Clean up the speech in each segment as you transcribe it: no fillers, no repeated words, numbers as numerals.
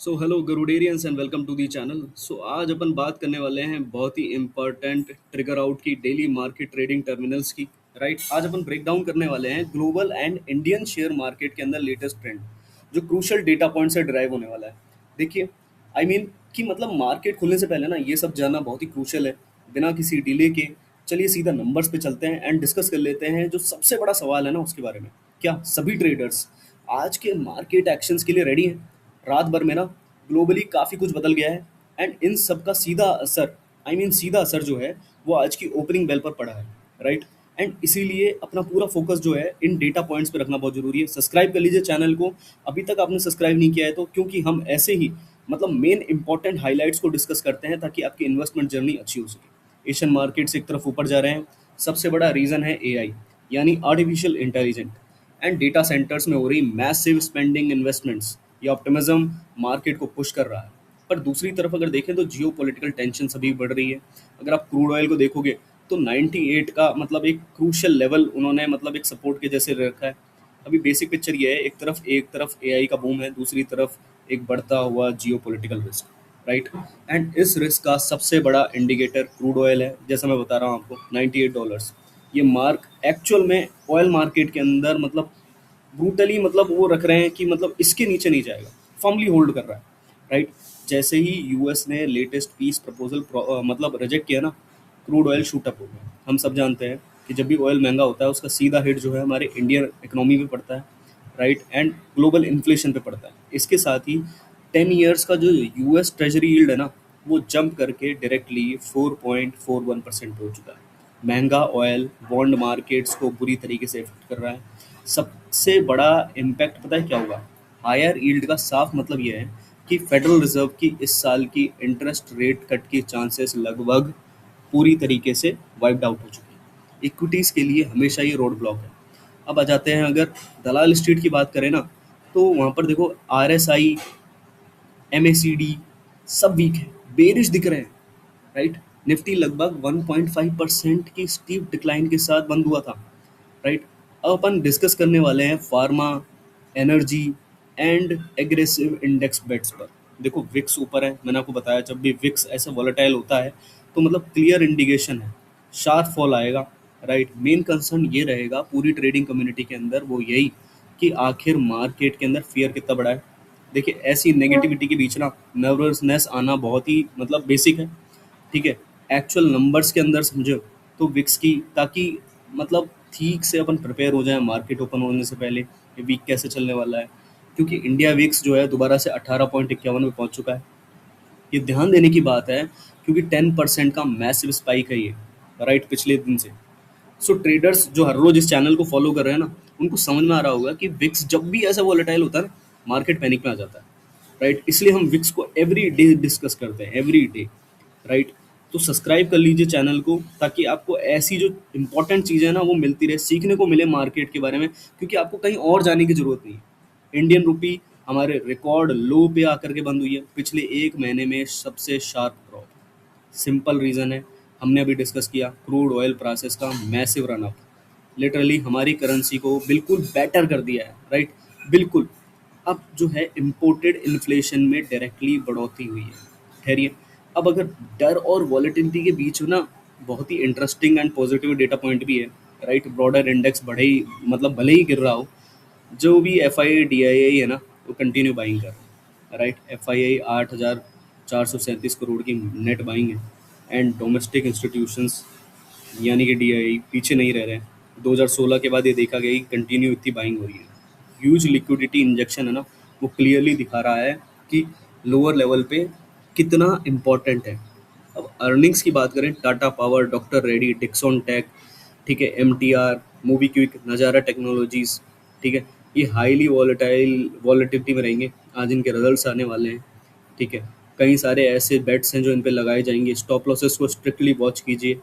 सो hello गरुडेरियंस and welcome to the channel. So आज अपन बात करने वाले हैं बहुत ही इंपॉर्टेंट ट्रिगर आउट की, डेली मार्केट ट्रेडिंग टर्मिनल्स की। राइट, आज अपन ब्रेक डाउन करने वाले हैं global and Indian share market के अंदर लेटेस्ट ट्रेंड, जो क्रूशल डेटा पॉइंट से ड्राइव होने वाला है। देखिए, कि मतलब मार्केट खुलने से पहले ना ये सब जानना बहुत ही क्रूशल है। बिना किसी डिले के चलिए सीधा नंबर्स पे चलते हैं एंड डिस्कस कर लेते हैं जो सबसे बड़ा सवाल है ना उसके बारे में। क्या सभी ट्रेडर्स आज के मार्केट एक्शंस के लिए रेडी हैं? रात भर में ना ग्लोबली काफ़ी कुछ बदल गया है एंड इन सब का सीधा असर, सीधा असर जो है वो आज की ओपनिंग बेल पर पड़ा है। राइट, एंड इसीलिए अपना पूरा फोकस जो है इन डेटा पॉइंट्स पे रखना बहुत जरूरी है। सब्सक्राइब कर लीजिए चैनल को, अभी तक आपने सब्सक्राइब नहीं किया है तो, क्योंकि हम ऐसे ही मेन इंपॉर्टेंट हाइलाइट्स को डिस्कस करते हैं ताकि आपकी इन्वेस्टमेंट जर्नी अच्छी हो सके। एशियन मार्केट्स एक तरफ ऊपर जा रहे हैं, सबसे बड़ा रीज़न है एआई, यानी artificial intelligent and data centres में हो रही मैसिव स्पेंडिंग इन्वेस्टमेंट्स। ये ऑप्टिमिज्म मार्केट को पुश कर रहा है। पर दूसरी तरफ अगर देखें तो जियो पोलिटिकल टेंशन अभी बढ़ रही है। अगर आप क्रूड ऑयल को देखोगे तो 98 का एक क्रूशल लेवल उन्होंने एक सपोर्ट के जैसे रखा है। अभी बेसिक पिक्चर ये है, एक तरफ एआई का बूम है, दूसरी तरफ एक बढ़ता हुआ geo political risk. Right, and इस रिस्क का सबसे बड़ा इंडिकेटर क्रूड ऑयल है। जैसा मैं बता रहा हूँ आपको, $98 ये मार्क एक्चुअल में ऑयल मार्केट के अंदर ब्रूटली वो रख रहे हैं कि इसके नीचे नहीं जाएगा, फर्मली होल्ड कर रहा है। राइट, जैसे ही यूएस ने लेटेस्ट पीस प्रपोजल रिजेक्ट किया ना, क्रूड ऑयल शूट अप हो गया। हम सब जानते हैं कि जब भी ऑयल महंगा होता है उसका सीधा हिट जो है हमारे इंडियन इकोनॉमी पे पड़ता है। राइट, एंड ग्लोबल इन्फ्लेशन पे पड़ता है। इसके साथ ही 10 ईयर्स का जो यूएस ट्रेजरी यील्ड है ना, वो जंप करके डायरेक्टली 4.41% पे हो चुका है। महंगा ऑयल बॉन्ड मार्केट्स को बुरी तरीके से इफेक्ट कर रहा है। सबसे बड़ा इम्पैक्ट पता है क्या होगा? हायर यील्ड का साफ मतलब ये है कि फेडरल रिजर्व की इस साल की इंटरेस्ट रेट कट के चांसेस लगभग पूरी तरीके से वाइप्ड आउट हो चुके हैं। इक्विटीज़ के लिए हमेशा ये रोड ब्लॉक है। अब आ जाते हैं, अगर दलाल स्ट्रीट की बात करें ना, तो वहाँ पर देखो आरएसआई, एमएसीडी सब वीक है, बेरिश दिख रहे हैं। राइट, निफ्टी लगभग 1.5% की स्टीप डिक्लाइन के साथ बंद हुआ था। राइट, अब अपन डिस्कस करने वाले हैं pharma, energy and aggressive index bets पर। देखो विक्स ऊपर है, मैंने आपको बताया जब भी विक्स ऐसा वॉलेटाइल होता है तो क्लियर इंडिकेशन है शार्प फॉल आएगा। राइट, मेन कंसर्न ये रहेगा पूरी ट्रेडिंग कम्युनिटी के अंदर, वो यही कि आखिर मार्केट के अंदर फियर कितना बड़ा है। देखिए, ऐसी नेगेटिविटी के बीच ना नर्वसनेस आना बहुत ही बेसिक है। ठीक है, एक्चुअल नंबर्स के अंदर समझो तो विक्स की, ताकि ठीक से अपन प्रिपेयर हो जाए मार्केट ओपन होने से पहले ये वीक कैसे चलने वाला है। क्योंकि इंडिया विक्स जो है दोबारा से 18.51 में पहुंच चुका है। ये ध्यान देने की बात है क्योंकि 10% का मैसिव स्पाइक है ये। राइट, पिछले दिन से। सो ट्रेडर्स जो हर रोज इस चैनल को फॉलो कर रहे हैं ना, उनको समझ में आ रहा होगा कि विक्स जब भी ऐसा वॉलेटाइल होता है ना, मार्केट पैनिक में आ जाता है। राइट, इसलिए हम विक्स को एवरी डे डिस्कस करते हैं, एवरी डे। राइट, तो सब्सक्राइब कर लीजिए चैनल को ताकि आपको ऐसी जो इंपॉर्टेंट चीज़ें हैं ना वो मिलती रहे, सीखने को मिले मार्केट के बारे में, क्योंकि आपको कहीं और जाने की ज़रूरत नहीं है। इंडियन रुपी हमारे रिकॉर्ड लो पे आकर के बंद हुई है, पिछले एक महीने में सबसे शार्प ड्रॉप। सिंपल रीज़न है, हमने अभी डिस्कस किया क्रूड ऑयल प्राइसेस का मैसिव रन अप, लिटरली हमारी करेंसी को बिल्कुल बेटर कर दिया है। राइट, बिल्कुल। अब जो है इम्पोर्टेड इन्फ्लेशन में डायरेक्टली बढ़ोतरी हुई है। ठहरिए, अब अगर डर और वॉलेटिलिटी के बीच में ना बहुत ही interesting and positive data point भी है। राइट, ब्रॉडर इंडेक्स बढ़े ही भले ही गिर रहा हो, जो भी F I I D I आई है ना वो कंटिन्यू बाइंग कर रहा है। राइट, एफ आई आई 8,437 करोड़ की नेट बाइंग है एंड डोमेस्टिक इंस्टीट्यूशंस यानी कि डी आई आई पीछे नहीं रह रहे हैं। 2016 के बाद ये देखा गया कि कंटिन्यू इतनी बाइंग हो रही है। ह्यूज लिक्विडिटी इंजेक्शन है ना, वो क्लियरली दिखा रहा है कि लोअर लेवल पे कितना इम्पोर्टेंट है। अब अर्निंग्स की बात करें, Tata power, doctor Reddy, Dixon tech, ठीक है, M T R, MobiKwik, Nazara technologies, ठीक है, ये हाईली वॉलेटिलिटी में रहेंगे। आज इनके रिजल्ट्स आने वाले हैं। ठीक है, कई सारे ऐसे बेट्स हैं जो इन पे लगाए जाएंगे। स्टॉप लॉसेस को स्ट्रिक्टली वॉच कीजिए,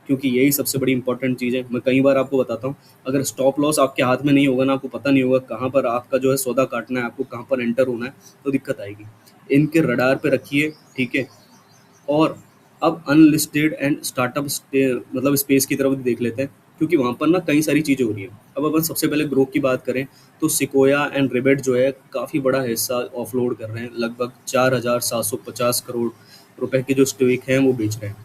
क्योंकि यही सबसे बड़ी इंपॉर्टेंट चीज़ है। मैं कई बार आपको बताता हूँ, अगर स्टॉप लॉस आपके हाथ में नहीं होगा ना, आपको पता नहीं होगा कहाँ पर आपका जो है सौदा काटना है, आपको कहाँ पर एंटर होना है, तो दिक्कत आएगी। इनके रडार पे रखिए। ठीक है, और अब अनलिस्टेड एंड स्टार्टअप स्पेस की तरफ भी देख लेते हैं, क्योंकि वहाँ पर ना कई सारी चीज़ें हो रही हैं। अब अपन सबसे पहले ग्रोथ की बात करें तो सिकोया एंड रिबेट जो है काफ़ी बड़ा हिस्सा ऑफलोड कर रहे हैं, लगभग 4,750 करोड़ रुपए की जो स्टेक है वो बेच रहे हैं।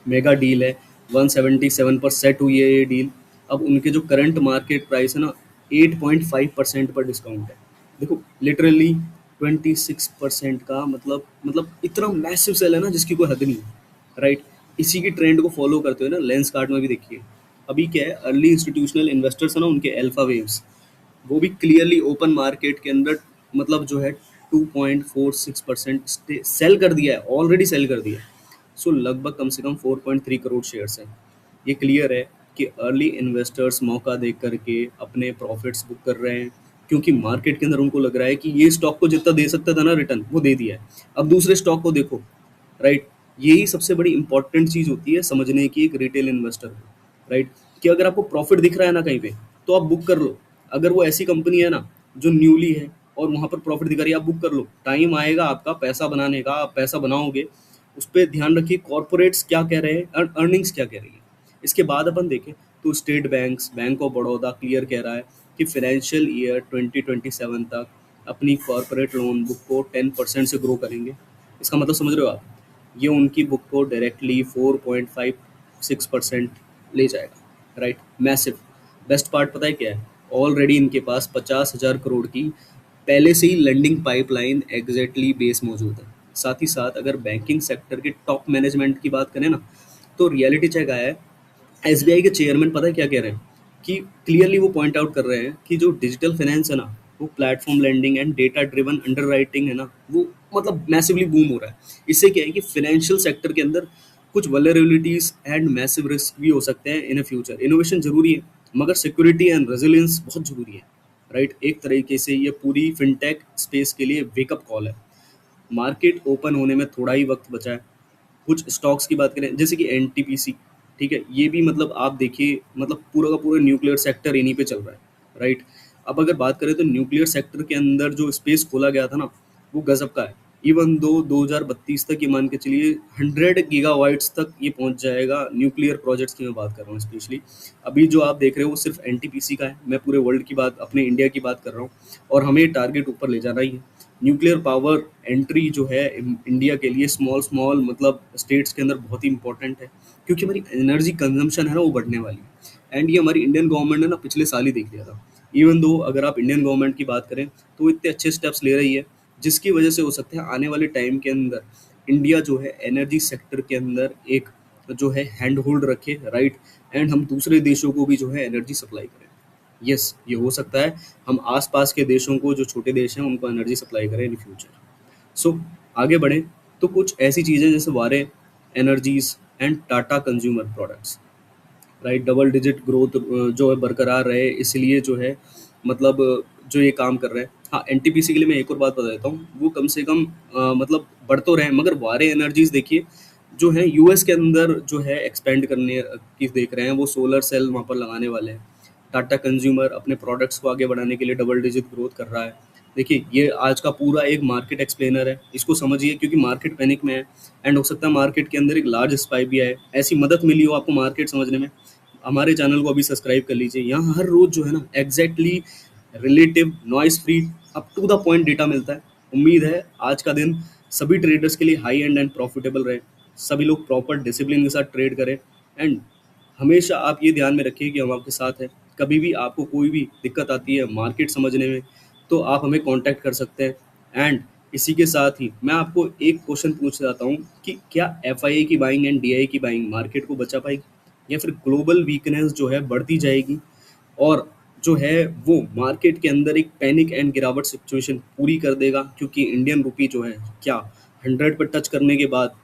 मेगा डील है, 177 पर सेट हुई है ये डील। अब उनके जो करंट मार्केट प्राइस है ना, 8.5% पर डिस्काउंट है। देखो लिटरली 26% का मतलब इतना मैसिव सेल है ना जिसकी कोई हद नहीं है, राइट। इसी की ट्रेंड को फॉलो करते हुए ना लेंस कार्ड में भी देखिए, अभी क्या है, अर्ली इंस्टीट्यूशनल इन्वेस्टर्स है ना, उनके अल्फा वेव्स वो भी क्लियरली ओपन मार्केट के अंदर जो है 2.46% सेल कर दिया है, ऑलरेडी सेल कर दिया है। सो लगभग कम से कम 4.3 करोड़ शेयर्स हैं। ये क्लियर है कि अर्ली इन्वेस्टर्स मौका देख करके अपने प्रॉफिट्स बुक कर रहे हैं, क्योंकि मार्केट के अंदर उनको लग रहा है कि ये स्टॉक को जितना दे सकता था ना रिटर्न, वो दे दिया है, अब दूसरे स्टॉक को देखो, राइट। यही सबसे बड़ी इंपॉर्टेंट चीज़ होती है समझने की एक रिटेल इन्वेस्टर को, राइट, कि अगर आपको प्रॉफिट दिख रहा है ना कहीं पे, तो आप बुक कर लो। अगर वो ऐसी कंपनी है ना जो न्यूली है और वहाँ पर प्रॉफिट दिखा रही है, आप बुक कर लो, टाइम आएगा आपका पैसा बनाने का, आप पैसा बनाओगे। उस पर ध्यान रखिए कॉर्पोरेट्स क्या कह रहे हैं, अर्निंग्स क्या कह रही है। इसके बाद अपन देखें तो state banks, bank of Baroda clear कह रहा है कि फाइनेंशियल ईयर 2027 तक अपनी कॉर्पोरेट लोन बुक को 10% से ग्रो करेंगे। इसका मतलब समझ रहे हो आप, ये उनकी बुक को डायरेक्टली 4.56% ले जाएगा, राइट। मैसिव। बेस्ट पार्ट पता है क्या है, ऑलरेडी इनके पास 50,000 करोड़ की पहले से ही लैंडिंग पाइपलाइन एग्जैक्टली बेस मौजूद है। साथ ही साथ अगर बैंकिंग सेक्टर के टॉप मैनेजमेंट की बात करें ना, तो रियलिटी चेक आया है, एसबीआई के चेयरमैन पता है क्या कह रहे हैं, कि क्लियरली वो पॉइंट आउट कर रहे हैं कि जो डिजिटल फाइनेंस है ना, वो platform lending and data driven underwriting है ना, वो मैसिवली बूम हो रहा है। इससे क्या है कि फाइनेंशियल सेक्टर के अंदर कुछ वल्नरेबिलिटीज एंड मैसिव रिस्क भी हो सकते हैं इन फ्यूचर। इनोवेशन जरूरी है, मगर सिक्योरिटी एंड रेजिलियंस बहुत जरूरी है, राइट। एक तरीके से ये पूरी फिनटेक स्पेस के लिए वेकअप कॉल है। मार्केट ओपन होने में थोड़ा ही वक्त बचा है। कुछ स्टॉक्स की बात करें जैसे कि एनटीपीसी, ठीक है, ये भी आप देखिए, पूरा का पूरा न्यूक्लियर सेक्टर इन्हीं पे चल रहा है, राइट। अब अगर बात करें तो न्यूक्लियर सेक्टर के अंदर जो स्पेस खोला गया था ना, वो गजब का है। इवन दो 2032 तक ये मान के चलिए 100 गीगावाइट्स तक ये पहुंच जाएगा। न्यूक्लियर प्रोजेक्ट्स की मैं बात कर रहा हूँ स्पेशली। अभी जो आप देख रहे हो वो सिर्फ एनटीपीसी का है, मैं पूरे वर्ल्ड की बात, अपने इंडिया की बात कर रहा हूँ, और हमें टारगेट ऊपर ले जाना ही है। न्यूक्लियर पावर एंट्री जो है इंडिया के लिए स्मॉल स्मॉल स्टेट्स के अंदर बहुत ही इंपॉर्टेंट है, क्योंकि हमारी एनर्जी कंजम्पशन है ना वो बढ़ने वाली है। एंड ये हमारी इंडियन गवर्नमेंट ने ना पिछले साल ही देख लिया था। इवन दो अगर आप इंडियन गवर्नमेंट की बात करें तो वो इतने अच्छे स्टेप्स ले रही है, जिसकी वजह से हो सकता है आने वाले टाइम के अंदर इंडिया जो है एनर्जी सेक्टर के अंदर एक जो है हैंड होल्ड रखे, राइट। एंड हम दूसरे देशों को भी जो है एनर्जी सप्लाई करें। यस, ये हो सकता है हम आसपास के देशों को, जो छोटे देश हैं, उनको एनर्जी सप्लाई करें इन फ्यूचर। सो आगे बढ़ें तो कुछ ऐसी चीज़ें जैसे वारे energies and Tata consumer products, right, double digit growth जो है बरकरार रहे, इसलिए जो है जो ये काम कर रहे हैं। हाँ, एनटीपीसी के लिए मैं एक और बात बता देता हूँ, वो कम से कम बढ़ तो रहे हैं, मगर वारे एनर्जीज देखिए जो है यूएस के अंदर जो है एक्सपेंड करने की देख रहे हैं, वो सोलर सेल वहाँ पर लगाने वाले हैं। टाटा कंज्यूमर अपने प्रोडक्ट्स को आगे बढ़ाने के लिए डबल डिजिट ग्रोथ कर रहा है। देखिए ये आज का पूरा एक मार्केट एक्सप्लेनर है, इसको समझिए, क्योंकि मार्केट पैनिक में है। एंड हो सकता है मार्केट के अंदर एक लार्ज स्पाइक भी आए, ऐसी मदद मिली हो आपको मार्केट समझने में। हमारे चैनल को अभी सब्सक्राइब कर लीजिए, यहाँ हर रोज जो है ना exactly relative noise free up to the point data मिलता है। उम्मीद है आज का दिन सभी ट्रेडर्स के लिए हाई एंड प्रॉफिटेबल रहे, सभी लोग प्रॉपर डिसिप्लिन के साथ ट्रेड करें। एंड हमेशा आप ये ध्यान में रखिए कि हम आपके साथ हैं। कभी भी आपको कोई भी दिक्कत आती है मार्केट समझने में, तो आप हमें कांटेक्ट कर सकते हैं। एंड इसी के साथ ही मैं आपको एक क्वेश्चन पूछ जाता हूँ कि क्या एफआईआई की बाइंग एंड डीआई की बाइंग मार्केट को बचा पाएगी, या फिर ग्लोबल वीकनेस जो है बढ़ती जाएगी और जो है वो मार्केट के अंदर एक पैनिक एंड गिरावट सिचुएशन पूरी कर देगा, क्योंकि इंडियन रुपी जो है क्या 100 पर टच करने के बाद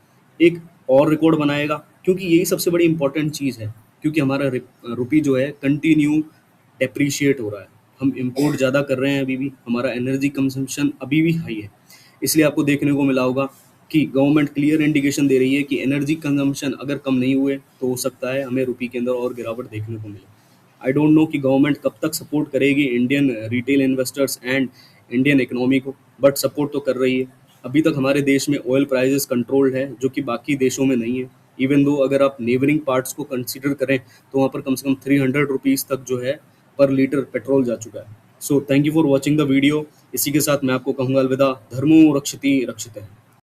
एक और रिकॉर्ड बनाएगा, क्योंकि यही सबसे बड़ी इंपॉर्टेंट चीज़ है। क्योंकि हमारा रुपी जो है कंटिन्यू डेप्रीशिएट हो रहा है, हम इंपोर्ट ज़्यादा कर रहे हैं, अभी भी हमारा एनर्जी कंजम्पशन अभी भी हाई है। इसलिए आपको देखने को मिला होगा कि गवर्नमेंट क्लियर इंडिकेशन दे रही है कि एनर्जी कंजम्पशन अगर कम नहीं हुए तो हो सकता है हमें रुपी के अंदर और गिरावट देखने को मिले। आई डोंट नो कि गवर्नमेंट कब तक सपोर्ट करेगी Indian retail investors and Indian economy को, बट सपोर्ट तो कर रही है। अभी तक हमारे देश में ऑयल प्राइसेस कंट्रोल्ड है, जो कि बाकी देशों में नहीं है। इवन दो अगर आप नेबरिंग पार्ट्स को कंसिडर करें तो वहाँ पर कम से कम 300 रुपीज़ तक जो है पर लीटर पेट्रोल जा चुका है। So thank you for watching the video. इसी के साथ मैं आपको कहूँगा अलविदा। धर्मो रक्षति रक्षितः।